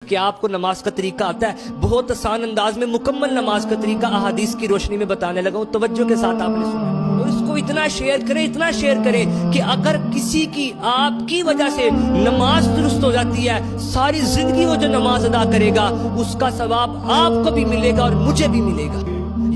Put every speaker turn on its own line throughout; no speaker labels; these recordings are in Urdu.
کہ آپ کو نماز کا طریقہ آتا ہے، بہت آسان انداز میں مکمل نماز کا طریقہ احادیث کی روشنی میں بتانے لگا ہوں، توجہ کے ساتھ آپ نے سنا، اور اس کو اتنا شیئر کریں کہ اگر کسی کی آپ کی وجہ سے نماز درست ہو جاتی ہے، ساری زندگی وہ جو نماز ادا کرے گا اس کا ثواب آپ کو بھی ملے گا اور مجھے بھی ملے گا۔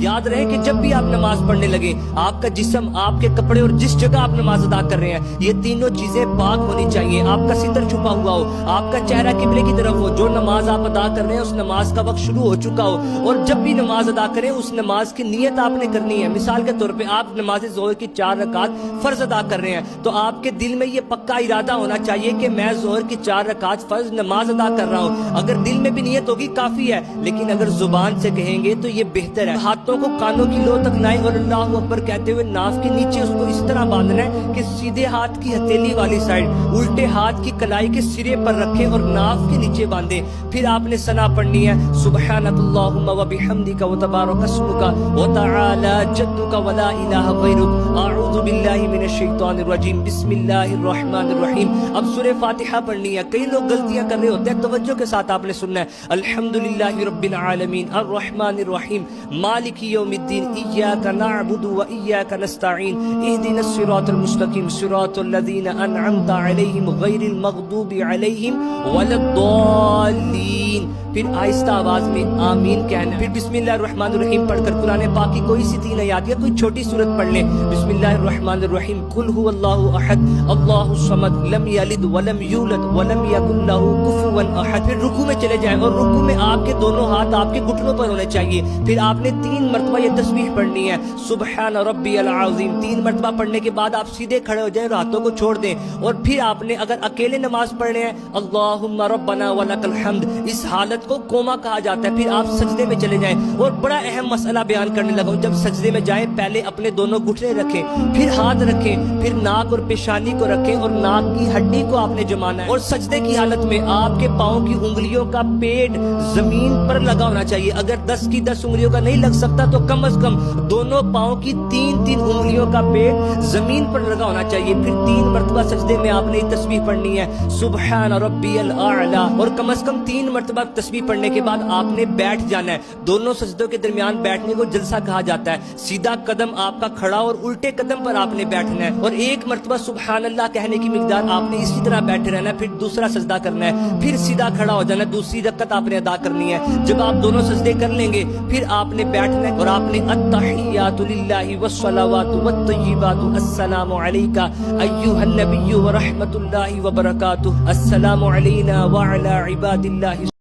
یاد رہے کہ جب بھی آپ نماز پڑھنے لگے، آپ کا جسم، آپ کے کپڑے اور جس جگہ آپ نماز ادا کر رہے ہیں، یہ تینوں چیزیں پاک ہونی چاہیے۔ آپ کا ستر چھپا ہوا ہو، آپ کا چہرہ قبلے کی طرف ہو، جو نماز آپ ادا کر رہے ہیں اس نماز کا وقت شروع ہو چکا ہو، اور جب بھی نماز ادا کریں اس نماز کی نیت آپ نے کرنی ہے۔ مثال کے طور پہ آپ نماز ظہر کی 4 رکعت فرض ادا کر رہے ہیں، تو آپ کے دل میں یہ پکا ارادہ ہونا چاہیے کہ میں ظہر کی 4 رکعت فرض نماز ادا کر رہا ہوں۔ اگر دل میں بھی نیت ہوگی کافی ہے، لیکن اگر زبان سے کہیں گے تو یہ بہتر ہے۔ ہاتھوں کو کانوں کی لو تک لائیں اور اللہ اکبر کہتے ہوئے ناف کے نیچے اس کو اس طرح باندھنا ہے کہ سیدھے ہاتھ کی ہتھیلی والی سائڈ الٹے ہاتھ کی کلائی کے سرے پر رکھیں اور ناف کے نیچے باندھیں۔ پھر آپ نے ثنا پڑھنی ہے، سبحانک اللہم و بحمدک و تبارک اسمک و تعالی جدک و لا الہ غیرک، اعوذ باللہ من الشیطان الرجیم، بسم اللہ الرحمن الرحیم۔ اب سورہ فاتحہ پڑھنی ہے۔ کئی لوگ غلطیاں کر رہے ہوتے ہیں، توجہ کے ساتھ آپ نے سننا ہے۔ الحمدللہ رب العالمین الرحمن الرحیم مالک یوم الدین ایاک نعبد و ایاک نستعین اہدنا الصراط المستقیم صراط الذین انعمت علیہم غیر المغضوب علیہم ولا الضالین۔ پھر آہستہ آواز میں آمین کہنا ہے۔ پھر بسم اللہ الرحمن الرحیم پڑھ کر قرآن پاک کی کوئی سی 3 آیات یا کوئی چھوٹی سورت پڑھ لیں۔ بسم اللہ الرحمن الرحیم، قل هو اللہ احد اللہ الصمد لم یلد ولم یولد ولم یکن لہ کفوا احد۔ پھر رکوع میں چلے جائیں اور رکوع میں آپ کے دونوں ہاتھ آپ کے گھٹنوں پر ہونے چاہیے۔ پھر آپ نے 3 مرتبہ یہ تسبیح پڑھنی ہے، سبحان ربی العظیم۔ 3 مرتبہ پڑھنے کے بعد آپ سیدھے کھڑے ہو جائیں اور ہاتھوں کو چھوڑ دیں، اور پھر آپ نے اگر اکیلے نماز پڑھنے ہیں اللہم ربنا ولک الحمد، اس حالت کو کوما کہا جاتا ہے۔ پھر آپ سجدے میں چلے جائیں، اور بڑا اہم مسئلہ بیان کرنے لگا ہوں۔ جب سجدے میں جائیں پہلے اپنے دونوں گھٹنے رکھیں، پھر ہاتھ رکھیں، پھر ناک اور پیشانی کو رکھیں اور ناک کی ہڈی کو آپ نے جمانا ہے، اور سجدے کی حالت میں آپ کے پاؤں کی انگلیوں کا پیڈ زمین پر لگا ہونا چاہیے۔ اگر 10 کی 10 انگلیوں کا نہیں لگ سکتا تو کم از کم دونوں پاؤں کی 3 انگلیوں کا پیڈ زمین پر لگا ہونا چاہیے۔ پھر 3 مرتبہ سجدے میں آپ نے یہ تسبیح پڑھنی ہے، سبحان ربی الاعلی، اور کم از کم 3 مرتبہ تسبیح پڑھنے کے بعد آپ نے بیٹھ جانا ہے۔ دونوں سجدوں کے درمیان بیٹھنے کو جلسہ کہا جاتا ہے۔ سیدھا قدم آپ کا کھڑا اور الٹے قدم پر آپ نے بیٹھنا ہے، اور 1 مرتبہ سبحان اللہ کہنے کی مقدار آپ نے اسی طرح بیٹھے رہنا ہے۔ پھر دوسرا سجدہ کرنا ہے، پھر سیدھا کھڑا ہو جانا ہے، دوسری رکعت آپ نے ادا کرنی ہے۔ جب آپ دونوں سجدے کر لیں گے پھر آپ نے بیٹھنا ہے، اور آپ نے التحیات للہ والصلوات والطیبات السلام علیکہ ایھا النبی ورحمۃ اللہ وبرکاتہ، السلام علینا وعلی عباد اللہ